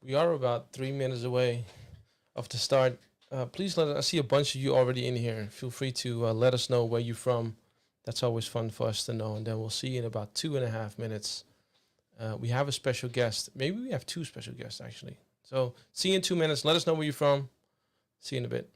We are about 3 minutes away of the start. Please let us, I see a bunch of you already in here. Feel free to let us know where you're from. That's always fun for us to know. And then we'll see you in about 2.5 minutes. We have a special guest. Maybe we have two special guests, actually. So see you in 2 minutes. Let us know where you're from. See you in a bit.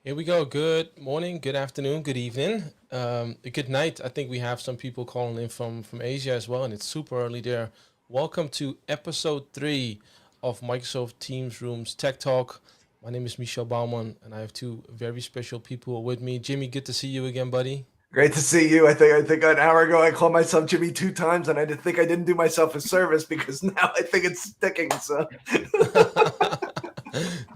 Here we go. Good morning, good afternoon, good evening, good night. I think we have some people calling in from Asia as well, and it's super early there. Welcome to episode 3 of Microsoft Teams Rooms Tech Talk. My name is Michel Baumann, and I have two very special people with me. Jimmy, good to see you again, buddy. Great to see you. I think an hour ago I called myself Jimmy 2 times, and I did think I didn't do myself a service because now I think it's sticking. So,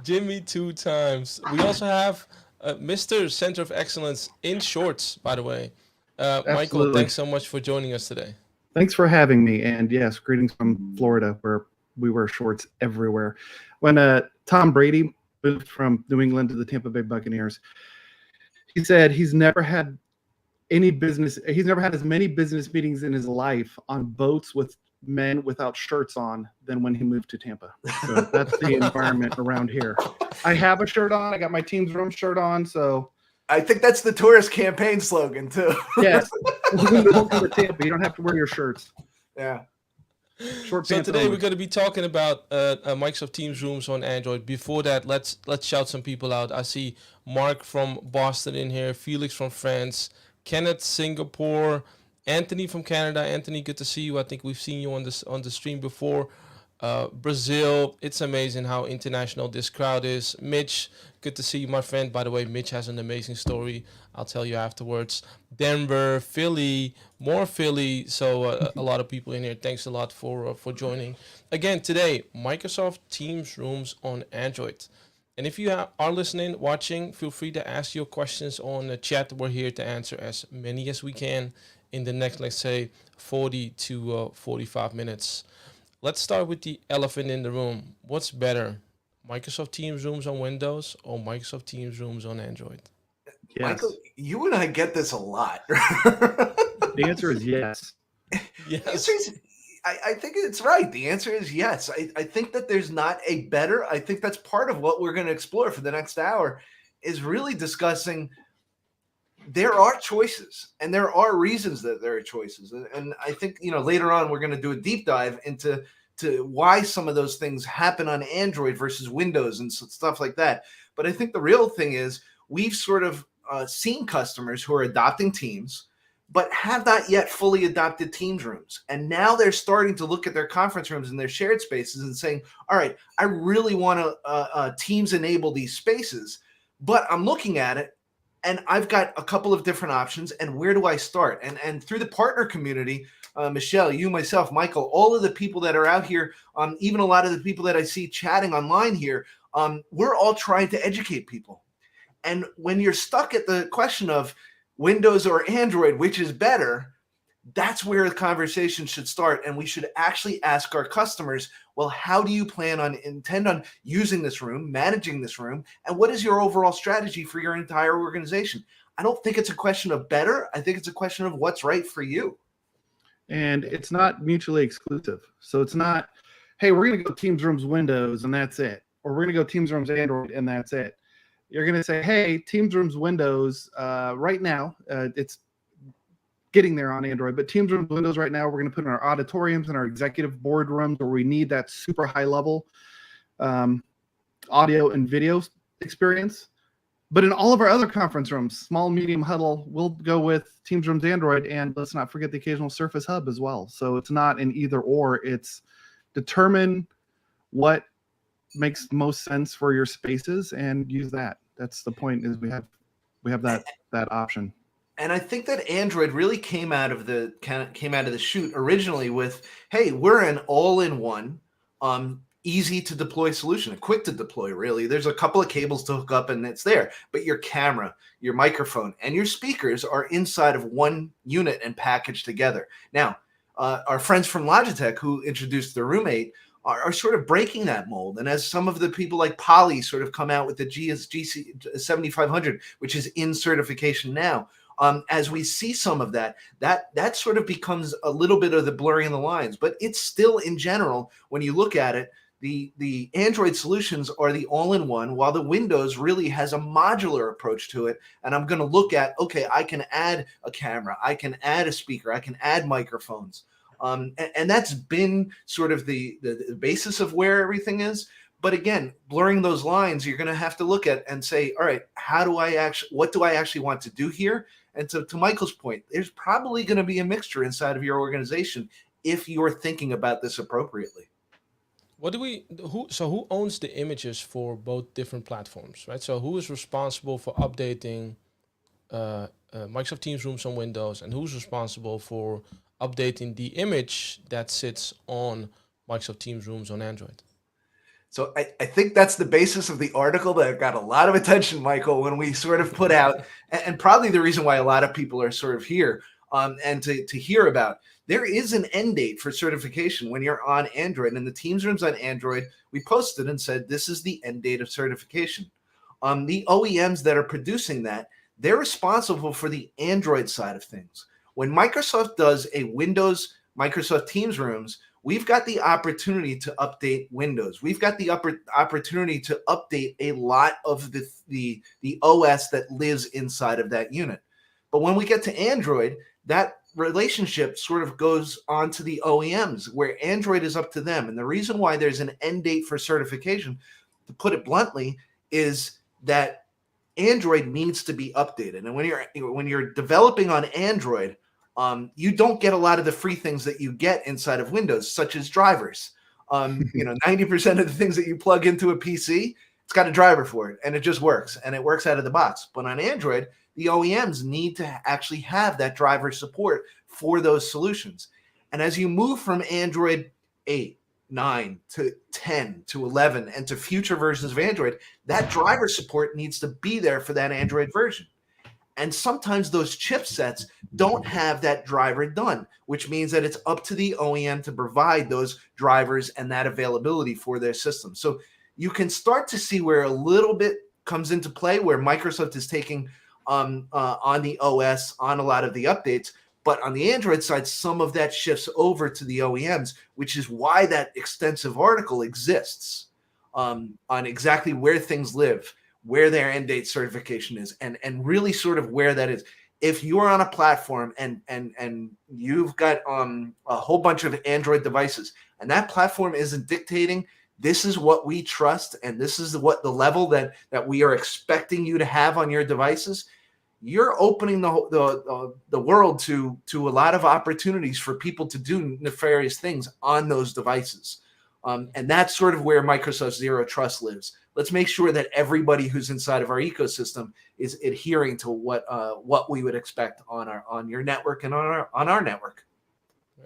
Jimmy 2 times. We also have Mr. Center of Excellence in shorts, by the way. Michael, Absolutely. thanks so much for joining us today. Thanks for having me. And yes, greetings from Florida, where we wear shorts everywhere. When Tom Brady moved from New England to the Tampa Bay Buccaneers, he said he's never had as many business meetings in his life on boats with men without shirts on than when he moved to Tampa. So that's the environment around here. I have a shirt on. I got my Teams Room shirt on. So I think that's the tourist campaign slogan too. yes, welcome to Tampa. You don't have to wear your shirts. Yeah. Short So pants today only. we're going to be talking about Microsoft Teams Rooms on Android. Before that, let's shout some people out. I see Mark from Boston in here, Felix from France, Kenneth Singapore, Anthony from Canada. Anthony, good to see you. I think we've seen you on the stream before. Brazil, it's amazing how international this crowd is. Mitch, good to see you, my friend. By the way, Mitch has an amazing story. I'll tell you afterwards. Denver, Philly, more Philly. So a lot of people in here. Thanks a lot for joining. Again, today, Microsoft Teams Rooms on Android. And if you are listening, watching, feel free to ask your questions on the chat. We're here to answer as many as we can in the next, let's say, 40 to 45 minutes. Let's start with the elephant in the room. What's better, Microsoft Teams Rooms on Windows or Microsoft Teams Rooms on Android? Yes. Michael, you and I get this a lot. The answer is yes. The answer Yes. is, I think it's right. The answer is yes. I think that there's not a better. I think that's part of what we're going to explore for the next hour is really discussing there are choices and there are reasons that there are choices. And I think, later on we're going to do a deep dive into why some of those things happen on Android versus Windows and stuff like that. But I think the real thing is we've sort of seen customers who are adopting Teams but have not yet fully adopted Teams rooms. And now they're starting to look at their conference rooms and their shared spaces and saying, all right, I really want to Teams enable these spaces, but I'm looking at it and I've got a couple of different options. And where do I start? And through the partner community, Michelle, you, myself, Michael, all of the people that are out here, even a lot of the people that I see chatting online here, we're all trying to educate people. And when you're stuck at the question of Windows or Android, which is better, that's where the conversation should start. And we should actually ask our customers, well, how do you intend on using this room, managing this room, and what is your overall strategy for your entire organization? I don't think it's a question of better. I think it's a question of what's right for you. And it's not mutually exclusive. So it's not, hey, we're going to go Teams Rooms Windows and that's it. Or we're going to go Teams Rooms Android and that's it. You're going to say, hey, Teams Rooms Windows right now, it's getting there on Android, but Teams Rooms Windows right now, we're going to put in our auditoriums and our executive board rooms where we need that super high level audio and video experience. But in all of our other conference rooms, small, medium, huddle, we'll go with Teams Rooms Android, and let's not forget the occasional Surface Hub as well. So it's not an either or. It's determine what makes most sense for your spaces and use that. That's the point. Is we have that option. And I think that Android really came out of the chute originally with, hey, we're an all-in-one, easy to deploy solution, quick to deploy, really. There's a couple of cables to hook up and it's there, but your camera, your microphone, and your speakers are inside of one unit and packaged together. Now, our friends from Logitech who introduced the Room 8 are sort of breaking that mold. And as some of the people like Poly sort of come out with the GC 7500, which is in certification now, as we see some of that sort of becomes a little bit of the blurring of the lines. But it's still, in general, when you look at it, the Android solutions are the all-in-one, while the Windows really has a modular approach to it. And I'm going to look at, okay, I can add a camera, I can add a speaker, I can add microphones. And that's been sort of the basis of where everything is. But again, blurring those lines, you're going to have to look at and say, all right, what do I actually want to do here? And to Michael's point, there's probably going to be a mixture inside of your organization if you're thinking about this appropriately. Who owns the images for both different platforms, right? So who is responsible for updating Microsoft Teams rooms on Windows, and who's responsible for updating the image that sits on Microsoft Teams rooms on Android? So I think that's the basis of the article that got a lot of attention, Michael, when we sort of put out, and probably the reason why a lot of people are sort of here and to hear about. There is an end date for certification when you're on Android, and the Teams rooms on Android, we posted and said, this is the end date of certification. The OEMs that are producing that, they're responsible for the Android side of things. When Microsoft does a Windows Microsoft Teams rooms, we've got the opportunity to update Windows. We've got the opportunity to update a lot of the OS that lives inside of that unit. But when we get to Android, that relationship sort of goes on to the OEMs, where Android is up to them. And the reason why there's an end date for certification, to put it bluntly, is that Android needs to be updated. And when you're developing on Android, you don't get a lot of the free things that you get inside of Windows, such as drivers. 90% of the things that you plug into a PC, it's got a driver for it, and it just works, and it works out of the box. But on Android, the OEMs need to actually have that driver support for those solutions. And as you move from Android 8, 9 to 10 to 11 and to future versions of Android, that driver support needs to be there for that Android version. And sometimes those chipsets don't have that driver done, which means that it's up to the OEM to provide those drivers and that availability for their system. So you can start to see where a little bit comes into play, where Microsoft is taking on the OS, on a lot of the updates, But on the Android side, some of that shifts over to the OEMs, which is why that extensive article exists on exactly where things live, where their end date certification is, and really sort of where that is. If you're on a platform and you've got a whole bunch of Android devices, and that platform isn't dictating, this is what we trust, and this is what the level that we are expecting you to have on your devices, you're opening the world to a lot of opportunities for people to do nefarious things on those devices. And that's sort of where Microsoft Zero Trust lives. Let's make sure that everybody who's inside of our ecosystem is adhering to what we would expect on your network and on our network.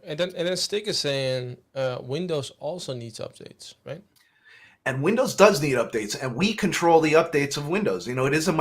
And then Stick is saying Windows also needs updates, right? And Windows does need updates, and we control the updates of Windows. Windows is a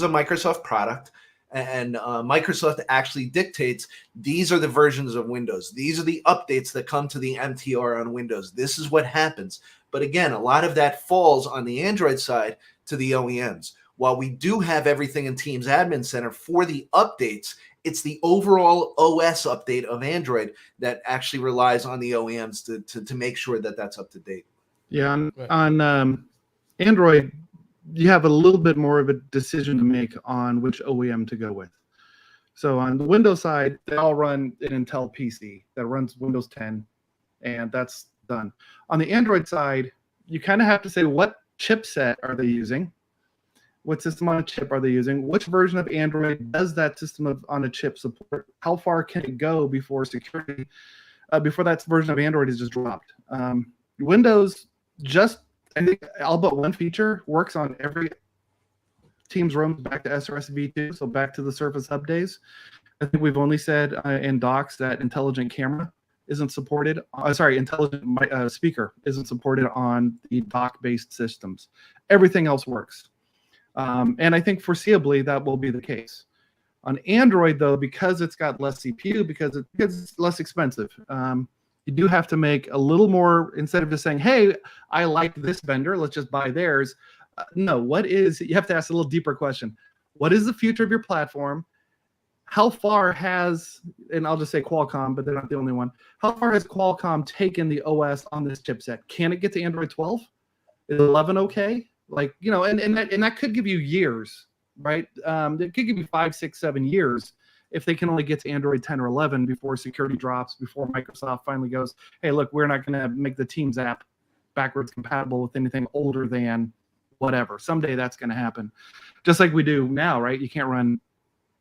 Microsoft product, and Microsoft actually dictates these are the versions of Windows. These are the updates that come to the MTR on Windows. This is what happens. But again, a lot of that falls on the Android side to the OEMs. While we do have everything in Teams Admin Center for the updates, it's the overall OS update of Android that actually relies on the OEMs to make sure that that's up to date. Yeah, Right. on Android, you have a little bit more of a decision to make on which OEM to go with. So on the Windows side, they all run an Intel PC that runs Windows 10, and that's done. On the Android side, you kind of have to say what chipset are they using, what system on a chip are they using, which version of Android does that system on a chip support, how far can it go before security, before that version of Android is just dropped. Windows, just I think all but one feature works on every Teams rooms back to SRS v2, so back to the Surface Hub days. I think we've only said in docs that intelligent camera isn't supported. Intelligent speaker isn't supported on the dock-based systems. Everything else works, and I think foreseeably that will be the case. On Android, though, because it's got less CPU, because it's less expensive. You do have to make a little more, instead of just saying, hey, I like this vendor, let's just buy theirs. No, you have to ask a little deeper question. What is the future of your platform? How far has, and I'll just say Qualcomm, but they're not the only one. How far has Qualcomm taken the OS on this chipset? Can it get to Android 12? Is 11 okay? And that could give you years, right? It could give you 5, 6, 7 years if they can only get to Android 10 or 11 before security drops, before Microsoft finally goes, hey, look, we're not going to make the Teams app backwards compatible with anything older than whatever. Someday that's going to happen. Just like we do now, right? You can't run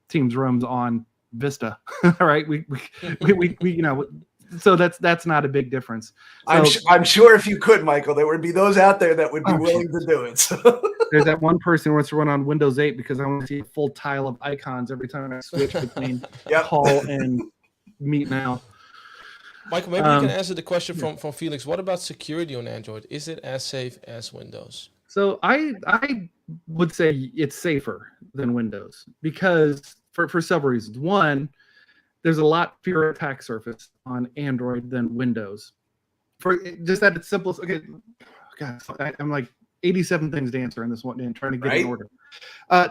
Teams rooms on Vista, right? We so that's not a big difference. So, I'm sure if you could, Michael, there would be those out there that would be willing to do it. So. There's that one person who wants to run on Windows 8 because I want to see a full tile of icons every time I switch between call and meet now. Michael, maybe you can answer the question from Felix. What about security on Android? Is it as safe as Windows? So I would say it's safer than Windows because for several reasons. One, there's a lot fewer attack surface on Android than Windows. For just at its simplest, okay, God, I'm like 87 things to answer in this one and trying to get in order.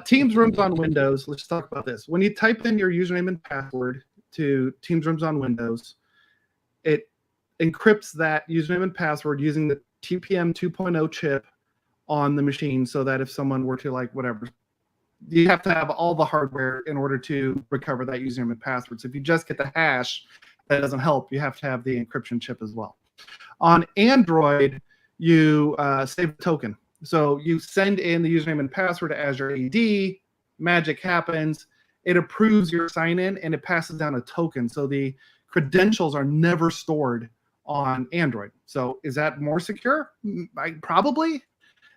Teams rooms on Windows. Let's talk about this. When you type in your username and password to Teams rooms on Windows, it encrypts that username and password using the TPM 2.0 chip on the machine, so that if someone were to you have to have all the hardware in order to recover that username and password. So if you just get the hash, that doesn't help. You have to have the encryption chip as well. On Android, you save a token. So you send in the username and password to Azure AD, magic happens, it approves your sign-in, and it passes down a token. So the credentials are never stored on Android. So is that more secure? Probably,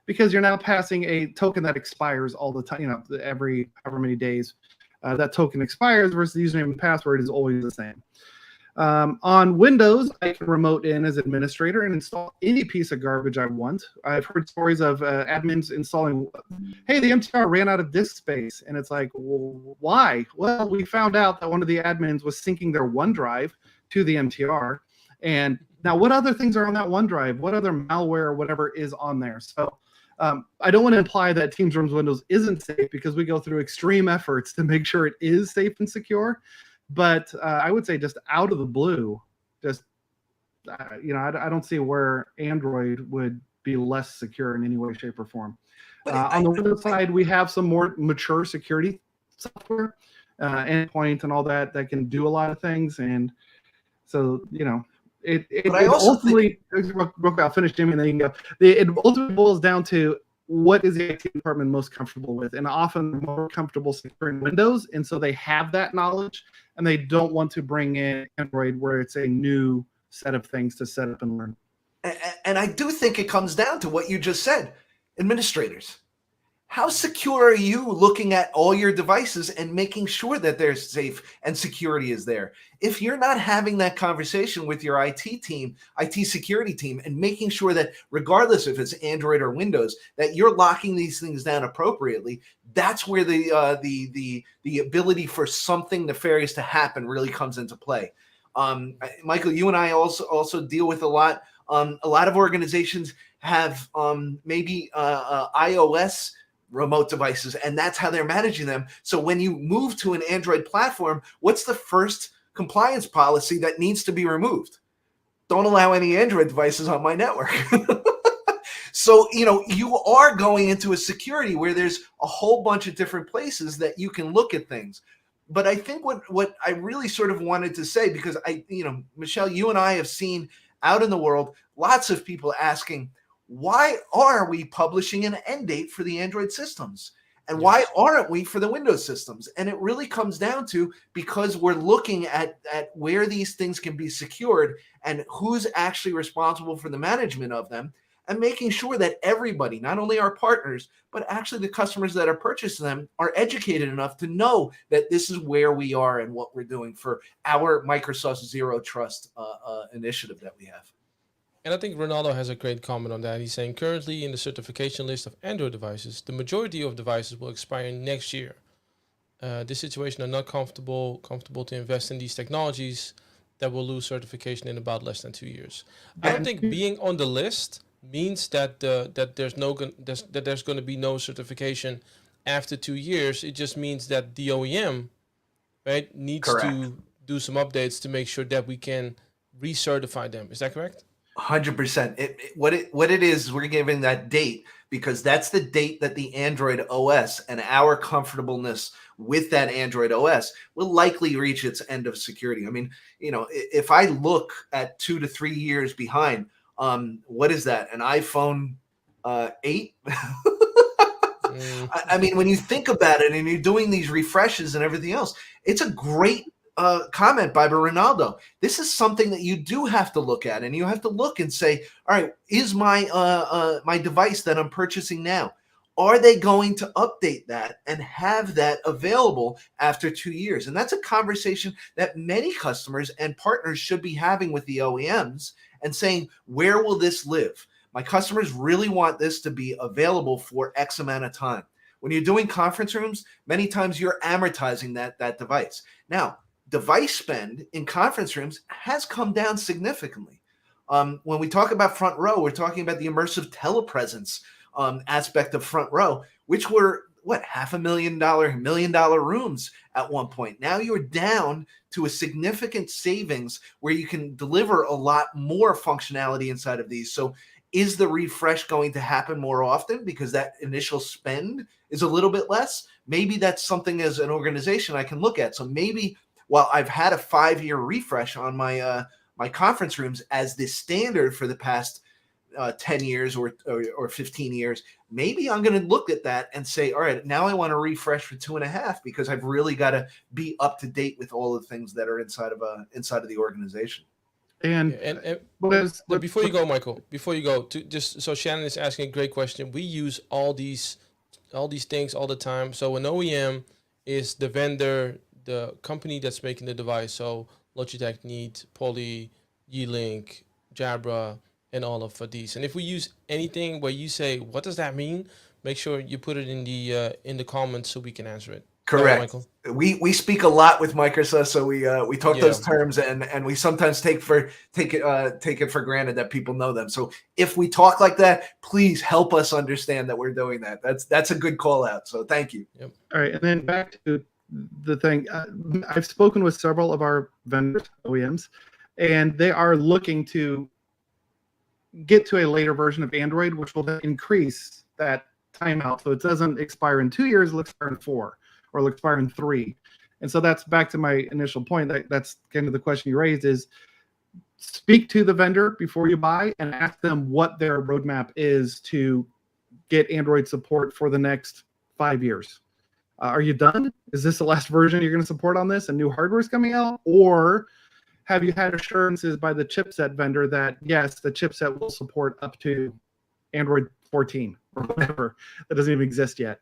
because you're now passing a token that expires all the time, every however many days that token expires, versus the username and password is always the same. On Windows, I can remote in as administrator and install any piece of garbage I want. I've heard stories of admins installing, hey, the MTR ran out of disk space. And it's like, well, why? Well, we found out that one of the admins was syncing their OneDrive to the MTR. And now what other things are on that OneDrive? What other malware or whatever is on there? So I don't want to imply that Teams Rooms Windows isn't safe, because we go through extreme efforts to make sure it is safe and secure. But I would say just out of the blue, just I don't see where Android would be less secure in any way, shape, or form. On the Windows side, we have some more mature security software, endpoint, and all that can do a lot of things. And so, it ultimately, real quick, I'll finish, Jimmy, and then you can go. It ultimately boils down to what is the IT department most comfortable with, and often they're more comfortable securing Windows, and so they have that knowledge, and they don't want to bring in Android where it's a new set of things to set up and learn. And I do think it comes down to what you just said. Administrators, how secure are you looking at all your devices and making sure that they're safe and security is there? If you're not having that conversation with your IT team, IT security team, and making sure that regardless if it's Android or Windows, that you're locking these things down appropriately, that's where the ability for something nefarious to happen really comes into play. Michael, you and I also deal with a lot of organizations have maybe iOS remote devices, and that's how they're managing them. So when you move to an Android platform, what's the first compliance policy that needs to be removed? Don't allow any Android devices on my network. So, you are going into a security where there's a whole bunch of different places that you can look at things. But I think what I really sort of wanted to say, because Michelle, you and I have seen out in the world, lots of people asking, why are we publishing an end date for the Android systems? And why aren't we for the Windows systems? And it really comes down to because we're looking at where these things can be secured and who's actually responsible for the management of them, and making sure that everybody, not only our partners, but actually the customers that are purchasing them, are educated enough to know that this is where we are and what we're doing for our Microsoft Zero Trust initiative that we have. And I think Ronaldo has a great comment on that. He's saying currently in the certification list of Android devices, the majority of devices will expire next year. This situation are not comfortable to invest in these technologies that will lose certification in about less than 2 years. I don't think being on the list means that there's going to be no certification after 2 years. It just means that the OEM, right, needs to do some updates to make sure that we can recertify them. Is that correct? 100%. What it is, we're giving that date because that's the date that the Android OS and our comfortableness with that Android OS will likely reach its end of security. I mean, if I look at 2 to 3 years behind, what is that? An iPhone 8? I mean, when you think about it and you're doing these refreshes and everything else, it's a great comment by Ronaldo. This is something that you do have to look at, and you have to look and say, all right, is my my device that I'm purchasing now, are they going to update that and have that available after 2 years? And that's a conversation that many customers and partners should be having with the OEMs and saying, where will this live? My customers really want this to be available for X amount of time. When you're doing conference rooms, many times you're amortizing that device. Now, device spend in conference rooms has come down significantly. When we talk about front row, we're talking about the immersive telepresence aspect of front row, which were $500,000, $1 million rooms at one point. Now you're down to a significant savings where you can deliver a lot more functionality inside of these. So is the refresh going to happen more often because that initial spend is a little bit less? Maybe that's something as an organization I can look at. So maybe while I've had a 5-year refresh on my my conference rooms as the standard for the past 10 years or 15 years, maybe I'm going to look at that and say, all right, now I want to refresh for 2.5 because I've really got to be up to date with all the things that are inside of the organization. And before you go, Michael, so Shannon is asking a great question. We use all these things all the time. So an OEM is the vendor, the company that's making the device. So Logitech, Neat, Poly, Yeelink, Jabra, and all of these. And if we use anything where you say, what does that mean? Make sure you put it in the comments so we can answer it. Correct. Michael. We speak a lot with Microsoft, so we talk those terms and we sometimes take it for granted that people know them. So if we talk like that, please help us understand that we're doing that. That's a good call out. So thank you. Yep. All right, and then back to the thing. I've spoken with several of our vendors, OEMs, and they are looking to get to a later version of Android, which will then increase that timeout. So it doesn't expire in 2 years, it'll expire in 4, or it'll expire in 3. And so that's back to my initial point. That's kind of the question you raised is speak to the vendor before you buy and ask them what their roadmap is to get Android support for the next 5 years. Are you done? Is this the last version you're going to support on this and new hardware is coming out? Or have you had assurances by the chipset vendor that, yes, the chipset will support up to Android 14 or whatever that doesn't even exist yet?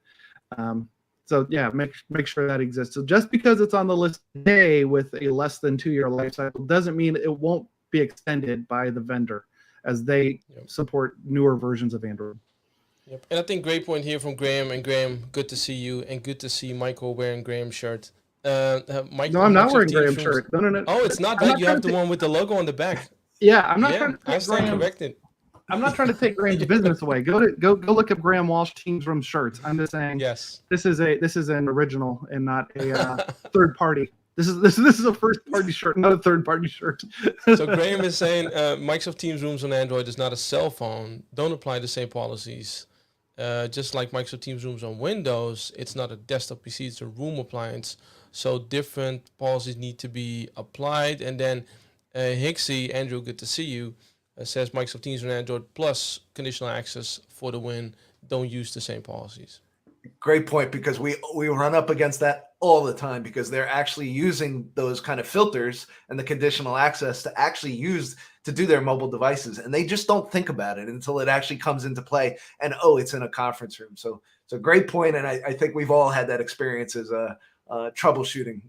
So yeah, make sure that exists. So just because it's on the list today with a less than 2-year life cycle doesn't mean it won't be extended by the vendor as they support newer versions of Android. Yep. And I think great point here from Graham. And Graham, good to see you, and good to see Michael wearing Graham's shirt. Mike, No, I'm not Microsoft wearing Teams Graham's rooms- shirt. No. Oh, it's not I'm that. not You trying have to the one with the logo on the back. Yeah, I'm not Yeah, trying to I take stand Graham. corrected. I'm not trying to take Graham's business away. Go look up Graham Walsh Teams Room shirts. I'm just saying Yes. this is an original and not a third party. This is a first party shirt, not a third party shirt. So Graham is saying Microsoft Teams Rooms on Android is not a cell phone. Don't apply the same policies. Just like Microsoft Teams Rooms on Windows, it's not a desktop PC, it's a room appliance. So different policies need to be applied. And then Hixie, Andrew, good to see you, says Microsoft Teams on Android plus conditional access for the win. Don't use the same policies. Great point, because we run up against that all the time because they're actually using those kind of filters and the conditional access to actually use to do their mobile devices, and they just don't think about it until it actually comes into play and it's in a conference room. So great point, and I think we've all had that experience as troubleshooting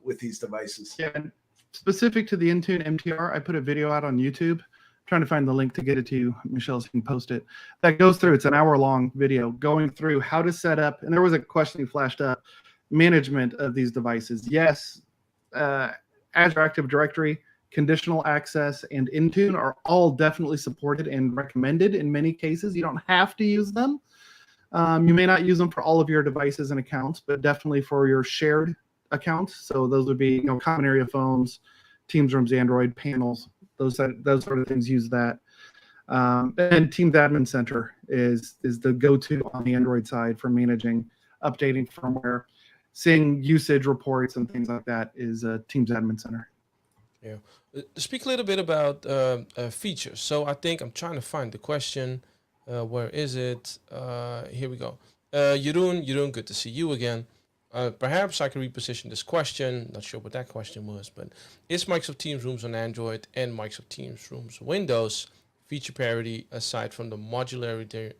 with these devices. Yeah, and specific to the Intune MTR, I put a video out on YouTube. Trying to find the link to get it to you, Michelle, so you can post it. That goes through, it's an hour-long video going through how to set up, and there was a question flashed up, management of these devices. Yes, Azure Active Directory, conditional access, and Intune are all definitely supported and recommended in many cases. You don't have to use them. You may not use them for all of your devices and accounts, but definitely for your shared accounts. So those would be common area phones, Teams Rooms, Android, panels, those sort of things use that. And Teams Admin Center is the go-to on the Android side for managing, updating firmware, seeing usage reports and things like that is Teams Admin Center. Yeah. Speak a little bit about features. So I think I'm trying to find the question. Where is it? Here we go. Jeroen, good to see you again. Perhaps I can reposition this question. Not sure what that question was, but is Microsoft Teams Rooms on Android and Microsoft Teams Rooms Windows feature parity aside from the modularity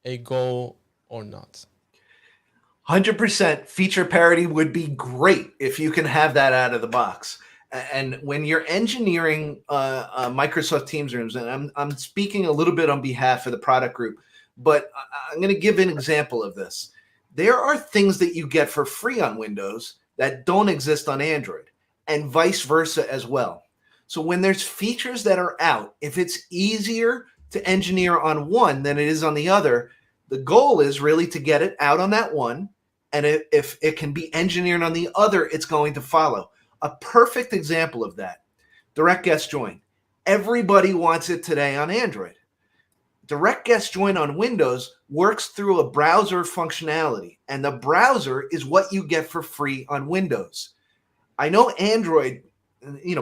a goal or not? 100% feature parity would be great if you can have that out of the box. And when you're engineering Microsoft Teams Rooms, and I'm speaking a little bit on behalf of the product group, but I'm going to give an example of this. There are things that you get for free on Windows that don't exist on Android, and vice versa as well. So when there's features that are out, if it's easier to engineer on one than it is on the other, the goal is really to get it out on that one. And if it can be engineered on the other, it's going to follow. A perfect example of that, Direct Guest Join. Everybody wants it today on Android. Direct Guest Join on Windows works through a browser functionality, and the browser is what you get for free on Windows. I know Android,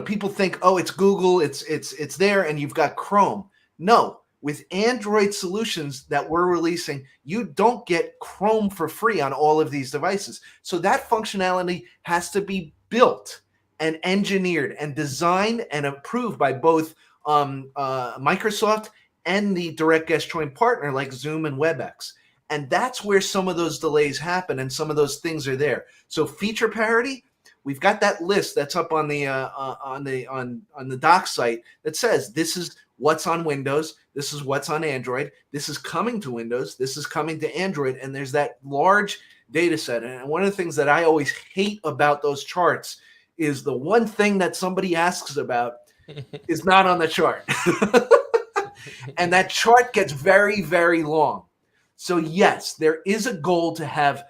people think, it's Google, it's there, and you've got Chrome. No, with Android solutions that we're releasing, you don't get Chrome for free on all of these devices. So that functionality has to be built and engineered and designed and approved by both Microsoft and the Direct Guest Join partner like Zoom and WebEx. And that's where some of those delays happen and some of those things are there. So feature parity, we've got that list that's up on the doc site that says this is what's on Windows, this is what's on Android, this is coming to Windows, this is coming to Android, and there's that large data set. And one of the things that I always hate about those charts is the one thing that somebody asks about is not on the chart. And that chart gets very, very long. So yes, there is a goal to have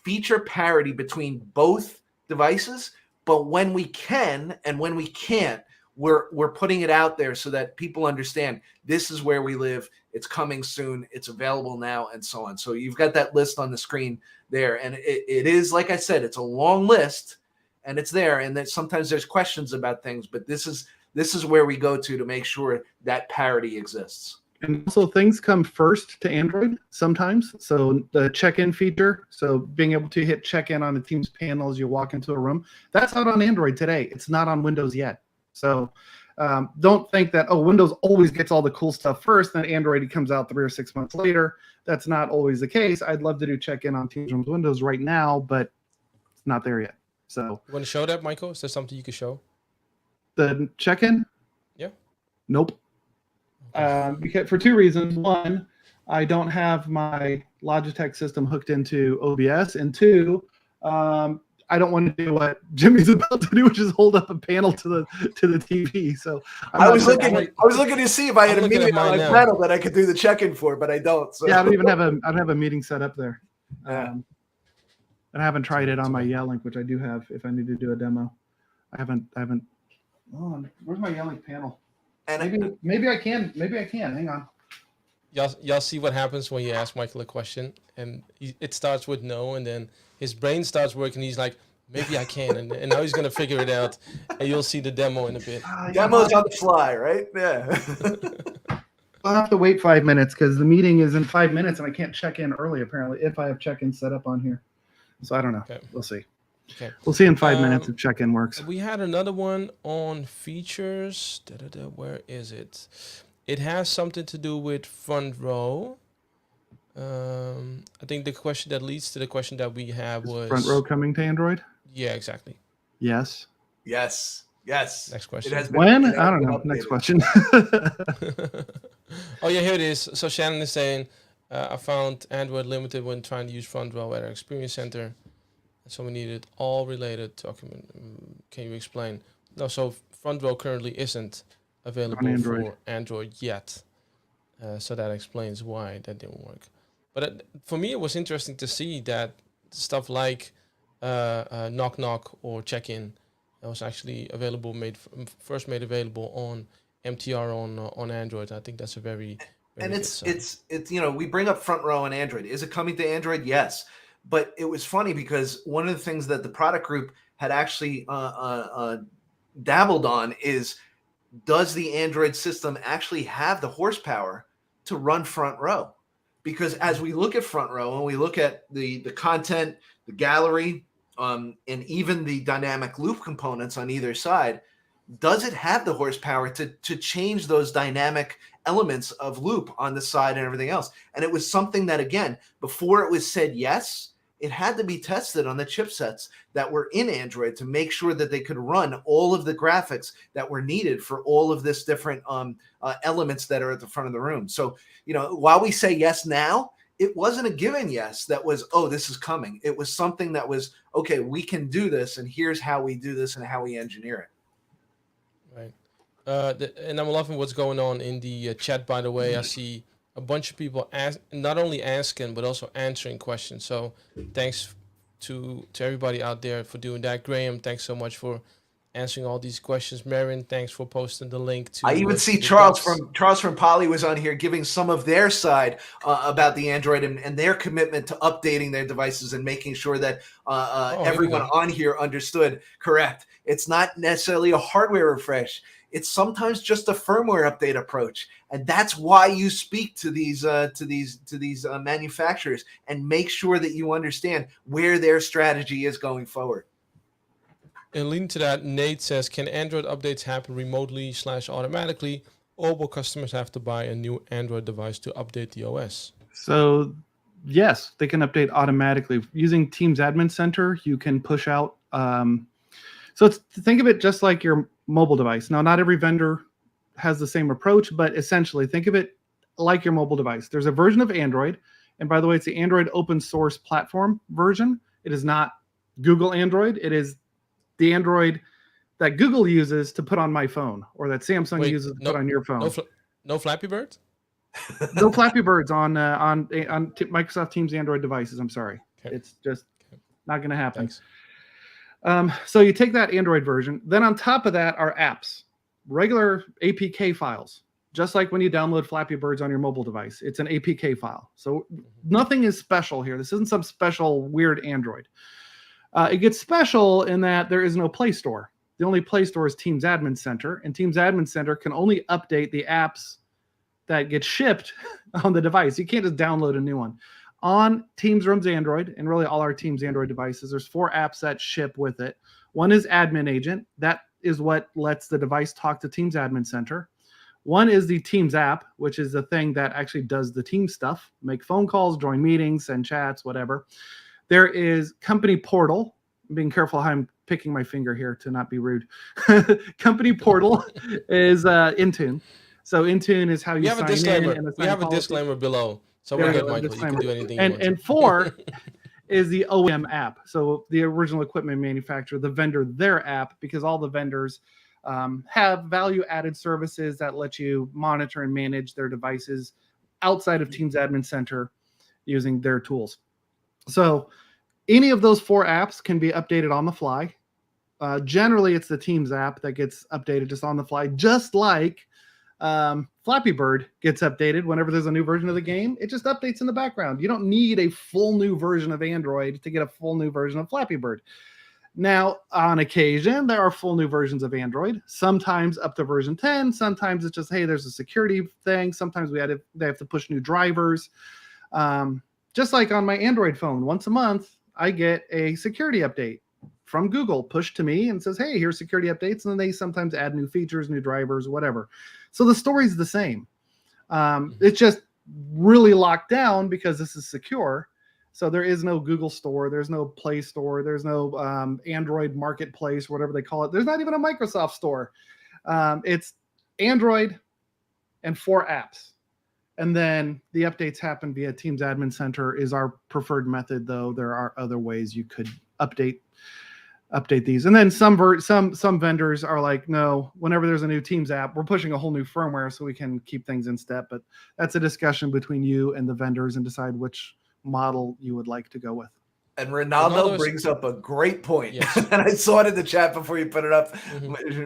feature parity between both devices, but when we can and when we can't, we're putting it out there so that people understand this is where we live. It's coming soon. It's available now, and so on. So you've got that list on the screen there, and it is, like I said, it's a long list, and it's there. And that sometimes there's questions about things, but this is where we go to make sure that parity exists. And also things come first to Android sometimes. So the check-in feature, so being able to hit check-in on the Teams panel as you walk into a room, that's out on Android today. It's not on Windows yet. So don't think that, Windows always gets all the cool stuff first, then Android comes out 3 or 6 months later. That's not always the case. I'd love to do check-in on Teams Rooms Windows right now, but it's not there yet. So You want to show that, Michael? Is there something you could show? the check-in? Yeah. Nope. Because for 2 reasons. One, I don't have my Logitech system hooked into OBS, and 2, I don't want to do what Jimmy's about to do, which is hold up a panel to the TV. So I was looking to see if I had I'm a looking meeting at on mine my now. panel that I could do the check-in for, but I don't. So. Yeah, I don't have a meeting set up there. Yeah. And I haven't tried it on my Yell-Link, which I do have if I need to do a demo. I haven't. Oh, where's my Yell-Link panel? And Maybe I can. Hang on. Y'all see what happens when you ask Michael a question, and it starts with no, and then his brain starts working. He's like, maybe I can, and now he's gonna figure it out, and you'll see the demo in a bit. demo's on the fly, right? Yeah. I'll have to wait 5 minutes because the meeting is in 5 minutes, and I can't check in early apparently if I have check-in set up on here. So I don't know. Okay. We'll see. Okay. We'll see in 5 minutes if check-in works. We had another one on features. Where is it? It has something to do with front row. I think the question that leads to the question that we have Is was front row coming to Android? Yeah, exactly. Yes. Yes. Next question. It has been, When? it has I don't been know. updated. Next question. Oh yeah, here it is. So Shannon is saying, I found Android limited when trying to use front row at our experience center. So we needed all related document. Can you explain? No, so front row currently isn't available Android. for Android yet. So that explains why that didn't work. But for me, it was interesting to see that stuff like knock knock or check in was actually available, first made available on MTR on Android. I think that's a very And good it's sign. we bring up front row on Android. Is it coming to Android? Yes. But it was funny because one of the things that the product group had actually dabbled on is, does the Android system actually have the horsepower to run front row? Because as we look at front row and we look at the content, the gallery, and even the dynamic loop components on either side, does it have the horsepower to change those dynamic elements of loop on the side and everything else? And it was something that, again, before it was said yes, it had to be tested on the chipsets that were in Android to make sure that they could run all of the graphics that were needed for all of this different elements that are at the front of the room. So, while we say yes now, it wasn't a given yes that was, this is coming. It was something that was, okay, we can do this, and here's how we do this and how we engineer it. Right. And I'm loving what's going on in the chat, by the way. I see a bunch of people not only asking, but also answering questions. So thanks to everybody out there for doing that. Graham, thanks so much for answering all these questions. Marin, thanks for posting the link to. I even see Charles from Poly was on here giving some of their side about the Android and their commitment to updating their devices and making sure that everyone on here understood. Correct. It's not necessarily a hardware refresh. It's sometimes just a firmware update approach, and that's why you speak to these manufacturers and make sure that you understand where their strategy is going forward. And leading to that, Nate says, can Android updates happen remotely / automatically, or will customers have to buy a new Android device to update the OS? So, yes, they can update automatically. Using Teams Admin Center, you can push out. Think of it just like your mobile device. Now, not every vendor has the same approach, but essentially think of it like your mobile device. There's a version of Android, and by the way, it's the Android open source platform version. It is not Google Android. It is the Android that Google uses to put on my phone, or that Samsung uses to put on your phone. No Flappy Bird? No Flappy Birds on Microsoft Teams Android devices. I'm sorry. Okay. It's just not going to happen. Thanks. So you take that Android version. Then on top of that are apps, regular APK files, just like when you download Flappy Birds on your mobile device. It's an APK file. So nothing is special here. This isn't some special weird Android. It gets special in that there is no Play Store. The only Play Store is Teams Admin Center, and Teams Admin Center can only update the apps that get shipped on the device. You can't just download a new one. On Teams Rooms Android, and really all our Teams Android devices, there's 4 apps that ship with it. One is Admin Agent. That is what lets the device talk to Teams Admin Center. One is the Teams app, which is the thing that actually does the team stuff, make phone calls, join meetings, send chats, whatever. There is Company Portal. I'm being careful how I'm picking my finger here to not be rude. Company Portal is Intune. So Intune is how you sign in. And we have a disclaimer below. So we're good, Michael. You can do anything you want. And 4 is the OEM app. So the original equipment manufacturer, the vendor, their app, because all the vendors have value-added services that let you monitor and manage their devices outside of Teams Admin Center using their tools. So any of those 4 apps can be updated on the fly. Generally, it's the Teams app that gets updated just on the fly, just like Flappy Bird gets updated whenever there's a new version of the game. It just updates in the background. You don't need a full new version of Android to get a full new version of Flappy Bird. Now, on occasion, there are full new versions of Android, sometimes up to version 10. Sometimes it's just, hey, there's a security thing. Sometimes they have to push new drivers. Just like on my Android phone, once a month, I get a security update from Google pushed to me and says, hey, here's security updates. And then they sometimes add new features, new drivers, whatever. So the story's the same. It's just really locked down because this is secure. So there is no Google Store. There's no Play Store. There's no Android Marketplace, whatever they call it. There's not even a Microsoft Store. It's Android and 4 apps. And then the updates happen via Teams Admin Center is our preferred method, though. There are other ways you could update these. And then some vendors are like, no, whenever there's a new Teams app, we're pushing a whole new firmware so we can keep things in step. But that's a discussion between you and the vendors and decide which model you would like to go with. And Ronaldo brings up a great point. Yes. And I saw it in the chat before you put it up,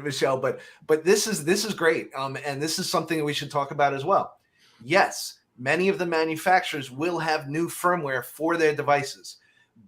Michelle. But this is great. And this is something that we should talk about as well. Yes, many of the manufacturers will have new firmware for their devices,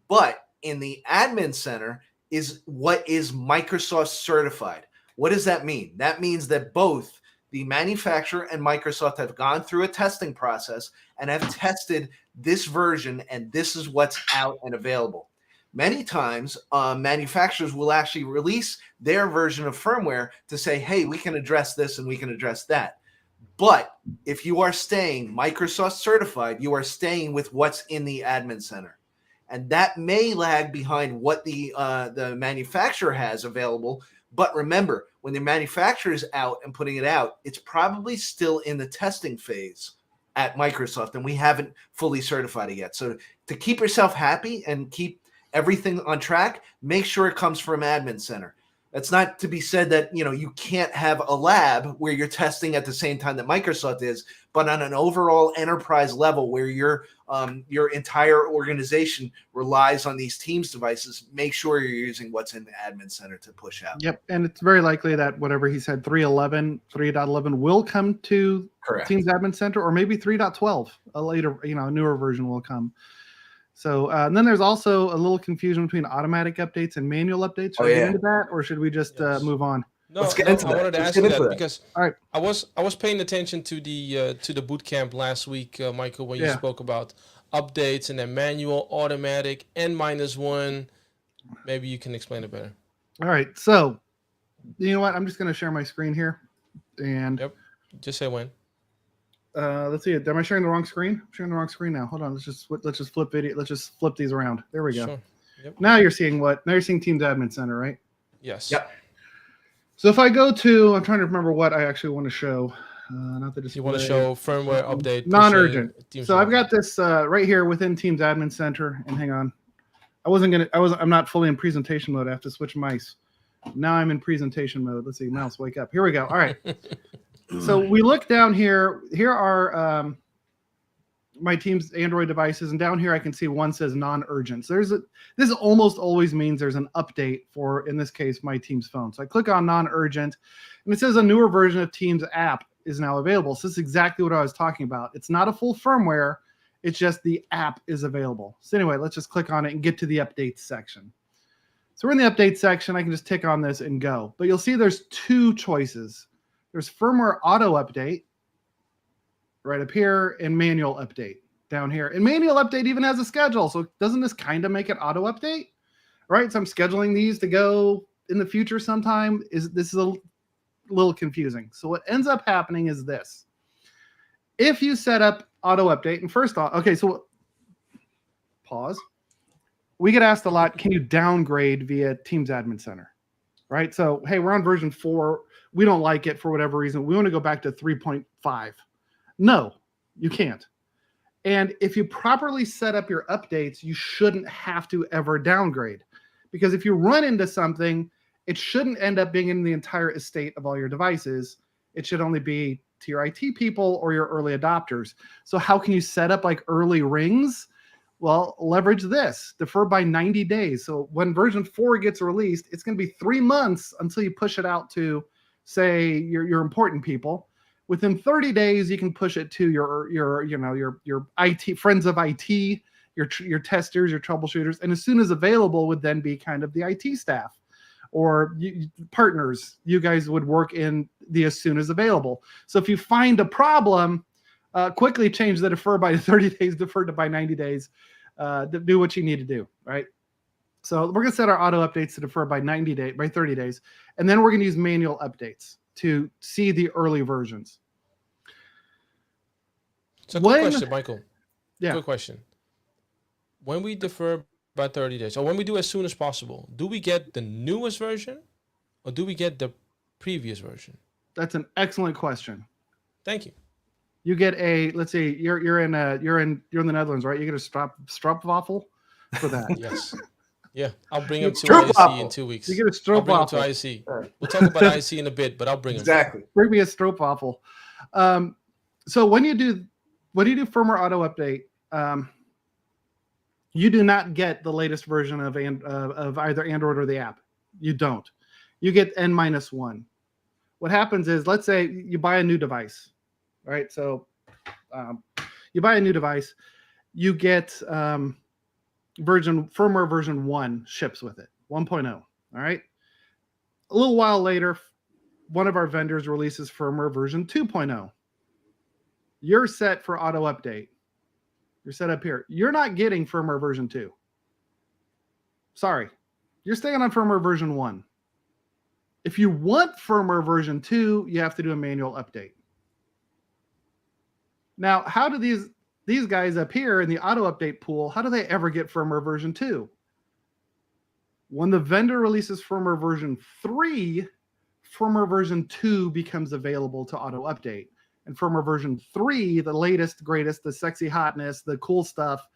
but in the admin center is what is Microsoft certified. What does that mean? That means that both the manufacturer and Microsoft have gone through a testing process and have tested this version, and this is what's out and available. Many times, manufacturers will actually release their version of firmware to say, hey, we can address this and we can address that. But if you are staying Microsoft certified, you are staying with what's in the admin center. And that may lag behind what the manufacturer has available. But remember, when the manufacturer is out and putting it out, it's probably still in the testing phase at Microsoft, and we haven't fully certified it yet. So to keep yourself happy and keep everything on track, make sure it comes from Admin Center. That's not to be said that, you can't have a lab where you're testing at the same time that Microsoft is, but on an overall enterprise level where your entire organization relies on these Teams devices, make sure you're using what's in the Admin Center to push out. Yep, and it's very likely that whatever he said, 3.11 will come to Teams Admin Center, or maybe 3.12, a later, a newer version will come. So and then there's also a little confusion between automatic updates and manual updates. Should we get into that, or should we just move on? No, Let's get into that. I wanted to ask you that because all right. I was paying attention to the boot camp last week, Michael, when you spoke about updates and then manual, automatic, N-1. Maybe you can explain it better. All right. So you know what? I'm just going to share my screen here, and just say when. Let's see. Am I sharing the wrong screen? I'm sharing the wrong screen now. Hold on. Let's just flip video. Let's just flip these around. There we go. Sure. Yep. Now you're seeing what? Now you're seeing Teams Admin Center, right? Yes. Yep. So if I go to, I'm trying to remember what I actually want to show. Not the display. You want to show firmware update. Non-urgent. So I've got this right here within Teams Admin Center. And hang on. I'm not fully in presentation mode. I have to switch mice. Now I'm in presentation mode. Let's see. Mouse, wake up. Here we go. All right. So we look down here. Here are my team's Android devices, and down here I can see one says non-urgent. So this almost always means there's an update for, in this case, my team's phone. So I click on non-urgent, and it says a newer version of Teams app is now available. So this is exactly what I was talking about. It's not a full firmware. It's just the app is available. So anyway, let's just click on it and get to the updates section. So we're in the update section. I can just tick on this and go. But you'll see there's two choices. There's firmware auto update right up here and manual update down here. And manual update even has a schedule. So doesn't this kind of make it auto update? Right? So I'm scheduling these to go in the future sometime. This is a little confusing. So what ends up happening is this. If you set up auto update, and first off, okay, so pause. We get asked a lot, can you downgrade via Teams Admin Center? Right? So, hey, we're on version 4. We don't like it for whatever reason. We want to go back to 3.5. No, you can't. And if you properly set up your updates, you shouldn't have to ever downgrade. Because if you run into something, it shouldn't end up being in the entire estate of all your devices. It should only be to your IT people or your early adopters. So how can you set up like early rings? Well, leverage this, defer by 90 days. So when version 4 gets released, it's going to be 3 months until you push it out to, say, your important people. Within 30 days, you can push it to your IT friends of IT, your testers, your troubleshooters, and as soon as available would then be kind of the IT staff or partners. You guys would work in the as soon as available. So if you find a problem, quickly change the defer by 30 days, defer to by 90 days. Do what you need to do, right? So we're going to set our auto updates to defer by 30 days, and then we're going to use manual updates to see the early versions. So quick question, Michael. Yeah. Quick question. When we defer by 30 days, or when we do as soon as possible, do we get the newest version or do we get the previous version? That's an excellent question. Thank you. You get a, let's see, you're in the Netherlands, right? You get a stroopwafel for that. Yes. Yeah, I'll bring him to IC in 2 weeks. You get a stroopwafel. I'll bring him to IC. We'll talk about IC in a bit, but I'll bring him. Exactly. Bring me a stroopwafel. So when you do firmware auto update, you do not get the latest version of either Android or the app. You don't. You get N-1. What happens is, let's say you buy a new device, right? So you buy a new device, you get firmware version 1 ships with it, 1.0. All right. A little while later, one of our vendors releases firmware version 2.0. You're set for auto update. You're set up here. You're not getting firmware version 2. Sorry. You're staying on firmware version 1. If you want firmware version 2, you have to do a manual update. Now, how do these guys up here in the auto update pool, how do they ever get firmware version 2? When the vendor releases firmware version 3, firmware version 2 becomes available to auto update. And firmware version 3, the latest, greatest, the sexy hotness, the cool stuff,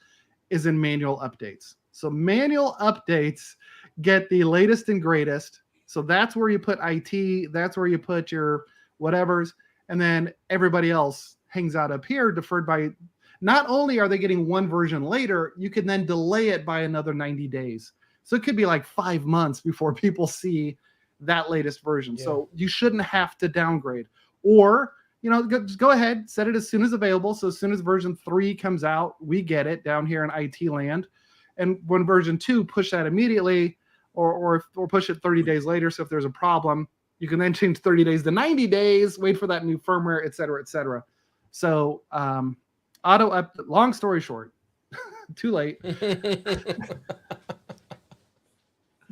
is in manual updates. So manual updates get the latest and greatest. So that's where you put IT, that's where you put your whatevers, and then everybody else hangs out up here, deferred by, not only are they getting one version later, you can then delay it by another 90 days. So it could be like 5 months before people see that latest version. Yeah. So you shouldn't have to downgrade. Or, just go ahead, set it as soon as available. So as soon as version 3 comes out, we get it down here in IT land. And when version 2, push that immediately, or push it 30 days later. So if there's a problem, you can then change 30 days to 90 days, wait for that new firmware, et cetera, et cetera. So long story short, too late.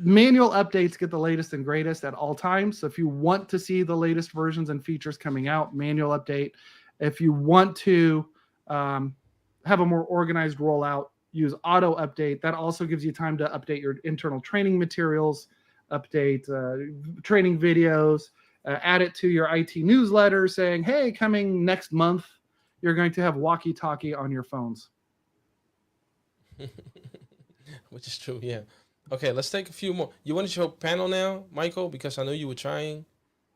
Manual updates get the latest and greatest at all times. So if you want to see the latest versions and features coming out, manual update. If you want to have a more organized rollout, use auto update. That also gives you time to update your internal training materials, update training videos, add it to your IT newsletter saying, hey, coming next month, you're going to have walkie-talkie on your phones. Which is true, yeah. Okay, let's take a few more. You want to show panel now, Michael? Because I know you were trying.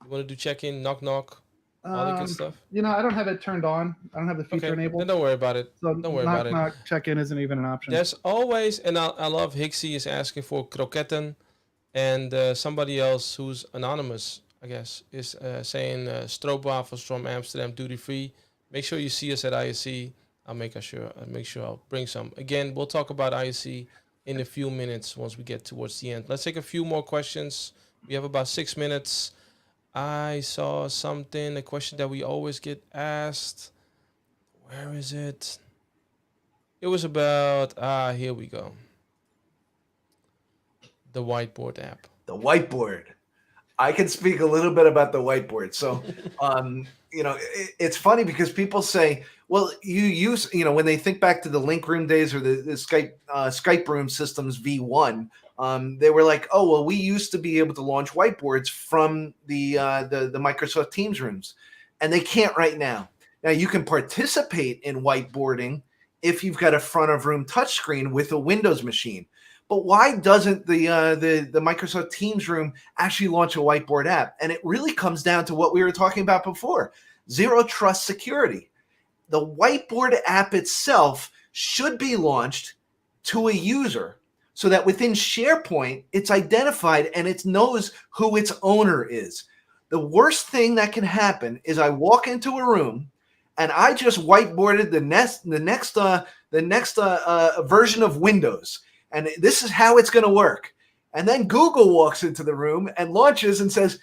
You want to do check-in, knock, knock? all the good stuff. I don't have it turned on. I don't have the feature Okay, then enabled. don't worry about it. So Don't worry about it. knock check-in isn't even an option. There's always, and I love Hixie is asking for croquetten, and somebody else who's anonymous, I guess, is saying stroopwafels from Amsterdam duty free. Make sure you see us at ISC. I'll make sure I'll bring some. Again, we'll talk about ISC in a few minutes once we get towards the end. Let's take a few more questions. We have about 6 minutes. I saw something, a question that we always get asked. Where is it? It was about here we go. The whiteboard app. The whiteboard. I can speak a little bit about the whiteboard. So, it's funny because people say, well, you use, when they think back to the link room days or the Skype room systems V1, they were like, oh, well, we used to be able to launch whiteboards from the Microsoft Teams rooms, and they can't right now. Now you can participate in whiteboarding if you've got a front of room touchscreen with a Windows machine. But why doesn't the Microsoft Teams room actually launch a whiteboard app? And it really comes down to what we were talking about before: zero trust security. The whiteboard app itself should be launched to a user so that within SharePoint, it's identified and it knows who its owner is. The worst thing that can happen is I walk into a room and I just whiteboarded the next version of Windows. And this is how it's going to work. And then Google walks into the room and launches and says,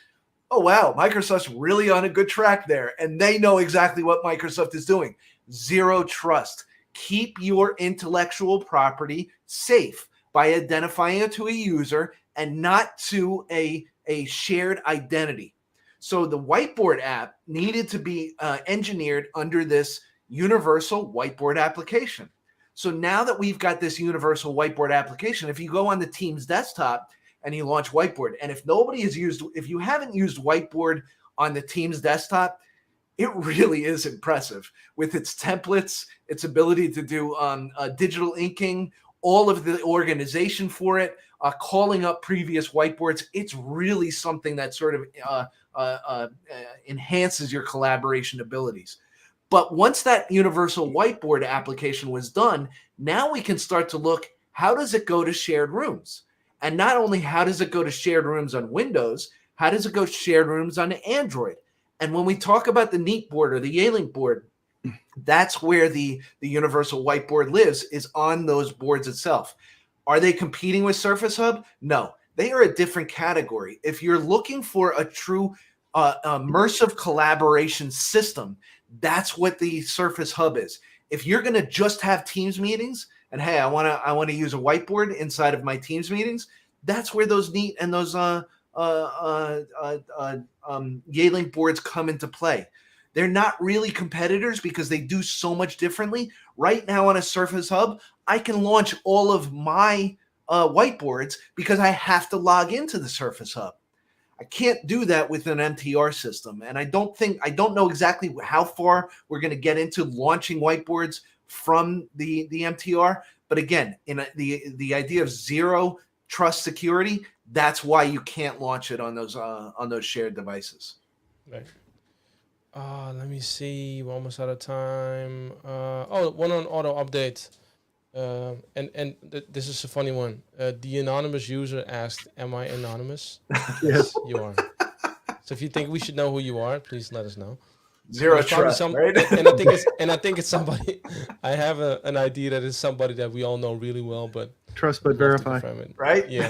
oh, wow, Microsoft's really on a good track there. And they know exactly what Microsoft is doing. Zero trust. Keep your intellectual property safe by identifying it to a user and not to a shared identity. So the whiteboard app needed to be engineered under this universal whiteboard application. So now that we've got this universal whiteboard application, if you go on the Teams desktop and you launch whiteboard, and if you haven't used whiteboard on the Teams desktop, it really is impressive with its templates, its ability to do digital inking, all of the organization for it, calling up previous whiteboards. It's really something that sort of enhances your collaboration abilities. But once that universal whiteboard application was done, now we can start to look, how does it go to shared rooms? And not only how does it go to shared rooms on Windows, how does it go to shared rooms on Android? And when we talk about the Neat board or the Yealink board, that's where the universal whiteboard lives, is on those boards itself. Are they competing with Surface Hub? No, they are a different category. If you're looking for a true immersive collaboration system, that's what the Surface Hub is. If you're going to just have Teams meetings and, hey, I want to use a whiteboard inside of my Teams meetings, that's where those Neat and those Yealink boards come into play. They're not really competitors because they do so much differently. Right now on a Surface Hub, I can launch all of my whiteboards because I have to log into the Surface Hub. I can't do that with an MTR system. And I don't know exactly how far we're going to get into launching whiteboards from the MTR. But again, in the idea of zero trust security, that's why you can't launch it on those shared devices. Right. Let me see. We're almost out of time. One on auto update. This is a funny one. The anonymous user asked, "Am I anonymous?" Yes, you are. So if you think we should know who you are, please let us know. Zero trust, right? and I think it's somebody. I have an idea that it's somebody that we all know really well, but trust but verify, right? Yeah.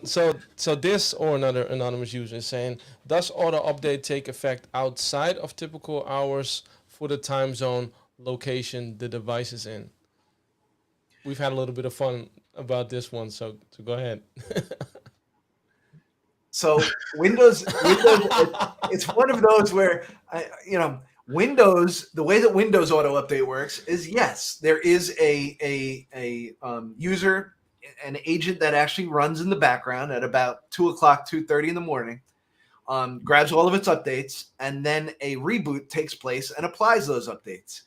So this or another anonymous user is saying, does auto update take effect outside of typical hours for the time zone location the device is in? We've had a little bit of fun about this one, so go ahead. So Windows, it's one of those where, Windows, the way that Windows auto update works is, yes, there is a user, an agent that actually runs in the background at about 2:30 in the morning, grabs all of its updates, and then a reboot takes place and applies those updates.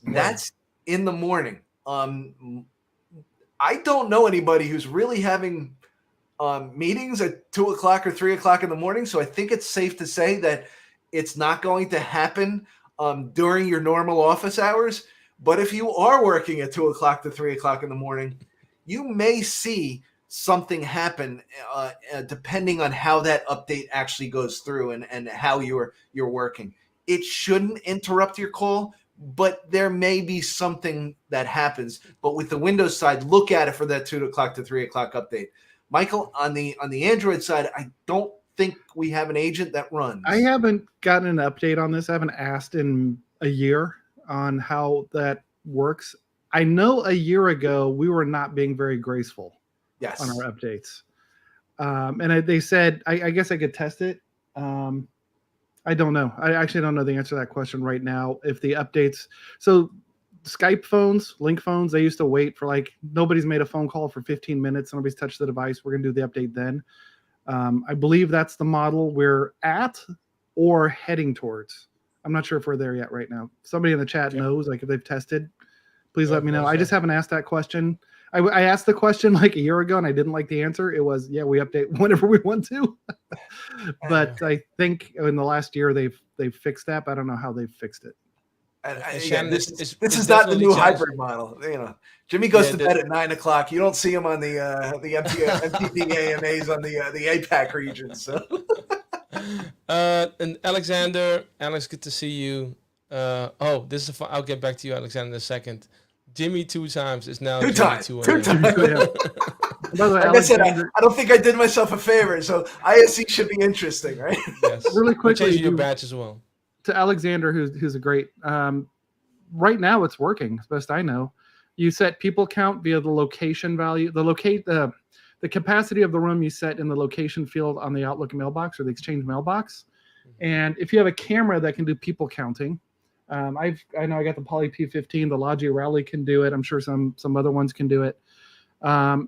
That's in the morning. I don't know anybody who's really having meetings at 2:00 or 3:00 in the morning. So I think it's safe to say that It's not going to happen during your normal office hours. But if you are working at 2 o'clock to 3 o'clock in the morning, you may see something happen depending on how that update actually goes through and how you're working. It shouldn't interrupt your call, but there may be something that happens. But with the Windows side, look at it for that 2 o'clock to 3 o'clock update. Michael, on the Android side, I don't think we have an agent that runs. I haven't gotten an update on this. I haven't asked in a year on how that works. I know a year ago we were not being very graceful on our updates. And they said, I guess I could test it. I don't know. I actually don't know the answer to that question right now. If the updates, so Skype phones, Link phones, they used to wait for like, nobody's made a phone call for 15 minutes. Nobody's touched the device. We're going to do the update then. I believe that's the model we're at or heading towards. I'm not sure if we're there yet right now. Somebody in the chat knows, like if they've tested, please let me know. I just haven't asked that question. I asked the question like a year ago and I didn't like the answer. It was, yeah, we update whenever we want to. But I think in the last year they've fixed that, but I don't know how they've fixed it. And again, this is not the new hybrid model. You know, Jimmy goes to bed at 9 o'clock. You don't see him on the MTV AMAs on the APAC region. So, and Alex, good to see you. This is I'll get back to you, Alexander, in a second. Jimmy 2 times is now two Jimmy times. 2 Two times. Like I said, I don't think I did myself a favor. So ISE should be interesting, right? Yes. Really quickly, change your badge as well. To Alexander, who's a great. Right now, it's working as best I know. You set people count via the location value. The capacity of the room you set in the location field on the Outlook mailbox or the Exchange mailbox. And if you have a camera that can do people counting, I know I got the Poly P15, the Logi Rally can do it. I'm sure some other ones can do it.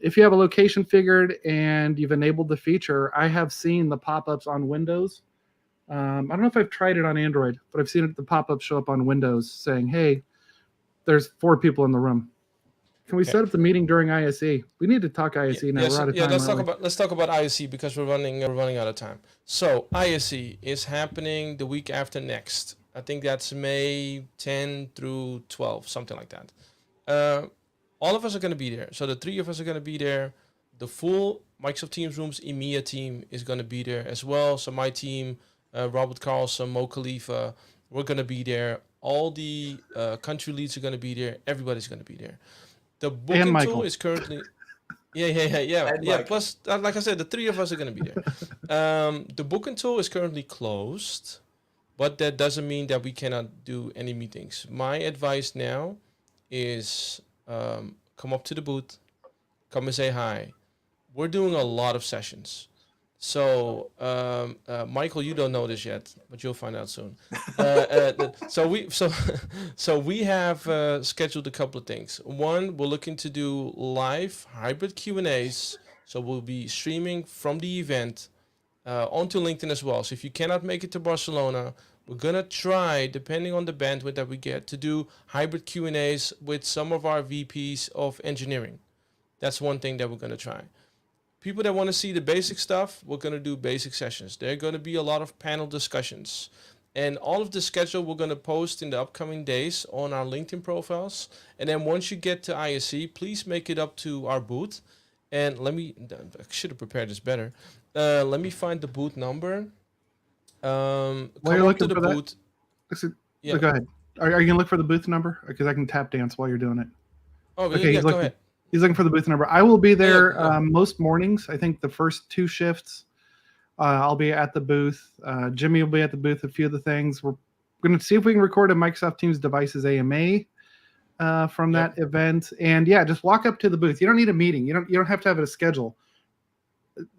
If you have a location figured and you've enabled the feature, I have seen the pop-ups on Windows. I don't know if I've tried it on Android, but I've seen the pop-up show up on Windows saying, hey, there's 4 people in the room. Can we set up the meeting during ISE? We need to talk ISE now. We're out of time. Let's talk about ISE because we're running out of time. So ISE is happening the week after next. I think that's May 10 through 12, something like that. All of us are going to be there. So the 3 of us are going to be there. The full Microsoft Teams Rooms EMEA team is going to be there as well. So my team, Robert Carlson, Mo Khalifa, we're going to be there. All the country leads are going to be there. Everybody's going to be there. The booking tool is currently... Yeah. Plus, like I said, the 3 of us are going to be there. The booking tool is currently closed. But that doesn't mean that we cannot do any meetings. My advice now is come up to the booth, come and say hi. We're doing a lot of sessions. So, Michael, you don't know this yet, but you'll find out soon. So we have scheduled a couple of things. One, we're looking to do live hybrid Q&As. So we'll be streaming from the event onto LinkedIn as well. So if you cannot make it to Barcelona, we're going to try, depending on the bandwidth that we get, to do hybrid Q&As with some of our VPs of engineering. That's one thing that we're going to try. People that want to see the basic stuff, we're going to do basic sessions. There are going to be a lot of panel discussions. And all of the schedule we're going to post in the upcoming days on our LinkedIn profiles. And then once you get to ISE, please make it up to our booth. And I should have prepared this better. Let me find the booth number. While you're looking for that, go ahead. Are you going to look for the booth number? Because I can tap dance while you're doing it. Oh, okay, go ahead. He's looking for the booth number. I will be there most mornings. I think the first 2 shifts, I'll be at the booth. Jimmy will be at the booth. A few of the things. We're going to see if we can record a Microsoft Teams Devices AMA from that event. And yeah, just walk up to the booth. You don't need a meeting. You don't have to have a schedule.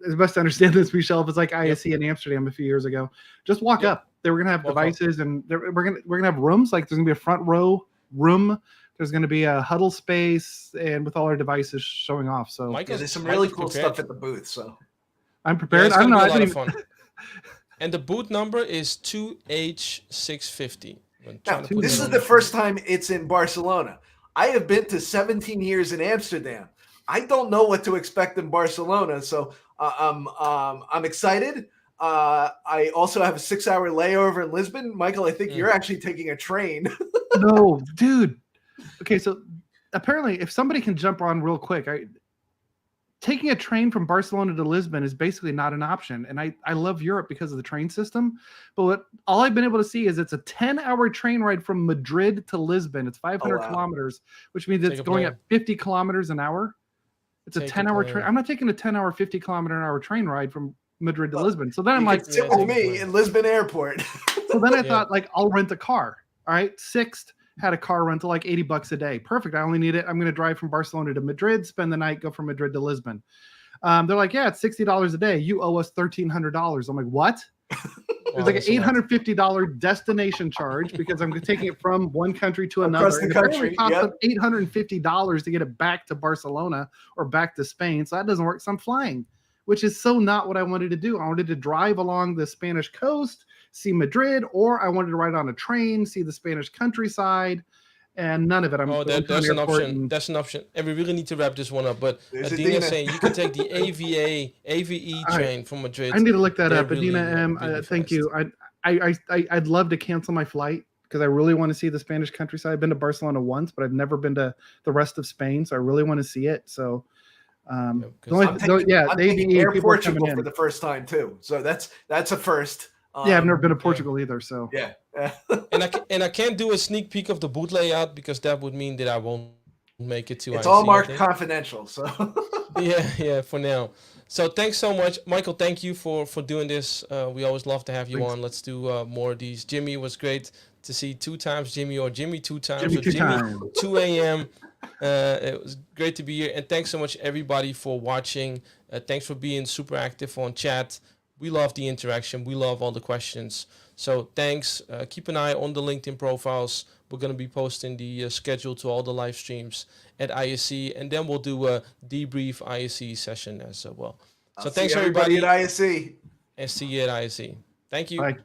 As best I understand this, Michelle, if it's like ISE in Amsterdam a few years ago, just walk up. We're gonna have devices, and we're gonna have rooms. Like there's gonna be a front row room. There's gonna be a huddle space, and with all our devices showing off. So there's some really cool stuff at the booth. So I'm prepared. Yeah, I don't know. A lot of fun. And the booth number is 2H650. Now, this is the first time it's in Barcelona. I have been to 17 years in Amsterdam. I don't know what to expect in Barcelona, so I'm excited. I also have a 6-hour layover in Lisbon. Michael, I think you're actually taking a train. No, dude. Okay, so apparently, if somebody can jump on real quick, taking a train from Barcelona to Lisbon is basically not an option. And I love Europe because of the train system. But all I've been able to see is it's a 10-hour train ride from Madrid to Lisbon. It's 500 kilometers, which means it's going at 50 kilometers an hour. It's a 10-hour train. I'm not taking a 10-hour, 50-kilometer-an-hour train ride from Madrid to Lisbon. So then I'm like, sit with me in Lisbon Airport. So then I thought, like, I'll rent a car. All right. Sixt had a car rental, like $80 a day. Perfect. I only need it. I'm going to drive from Barcelona to Madrid, spend the night, go from Madrid to Lisbon. They're like, yeah, it's $60 a day. You owe us $1,300. I'm like, what? There's like an $850 destination charge because I'm taking it from one country to another. Across the country. It costs them $850 to get it back to Barcelona or back to Spain. So that doesn't work. So I'm flying, which is so not what I wanted to do. I wanted to drive along the Spanish coast, see Madrid, or I wanted to ride on a train, see the Spanish countryside, and none of it. That's an option. That's an option. And we really need to wrap this one up. But Adina is saying you can take the AVE train from Madrid. I need to look that up. Really, Adina M, really thank you. I'd love to cancel my flight because I really want to see the Spanish countryside. I've been to Barcelona once, but I've never been to the rest of Spain, so I really want to see it. So, I'm taking Air Portugal for the first time too. So that's a first. I've never been to Portugal either. So yeah. and I can't do a sneak peek of the boot layout because that would mean that I won't make it to. It's all marked confidential. So yeah, for now. So thanks so much, Michael. Thank you for doing this. We always love to have you on. Let's do more of these. Jimmy, was great to see 2 times Jimmy, or Jimmy 2 times, or Jimmy 2 a.m. It was great to be here, and thanks so much everybody for watching. Thanks for being super active on chat. We love the interaction. We love all the questions. So thanks. Keep an eye on the LinkedIn profiles. We're going to be posting the schedule to all the live streams at ISC, and then we'll do a debrief ISC session as well. So thanks everybody at ISC. And see you at ISC. Thank you. Bye.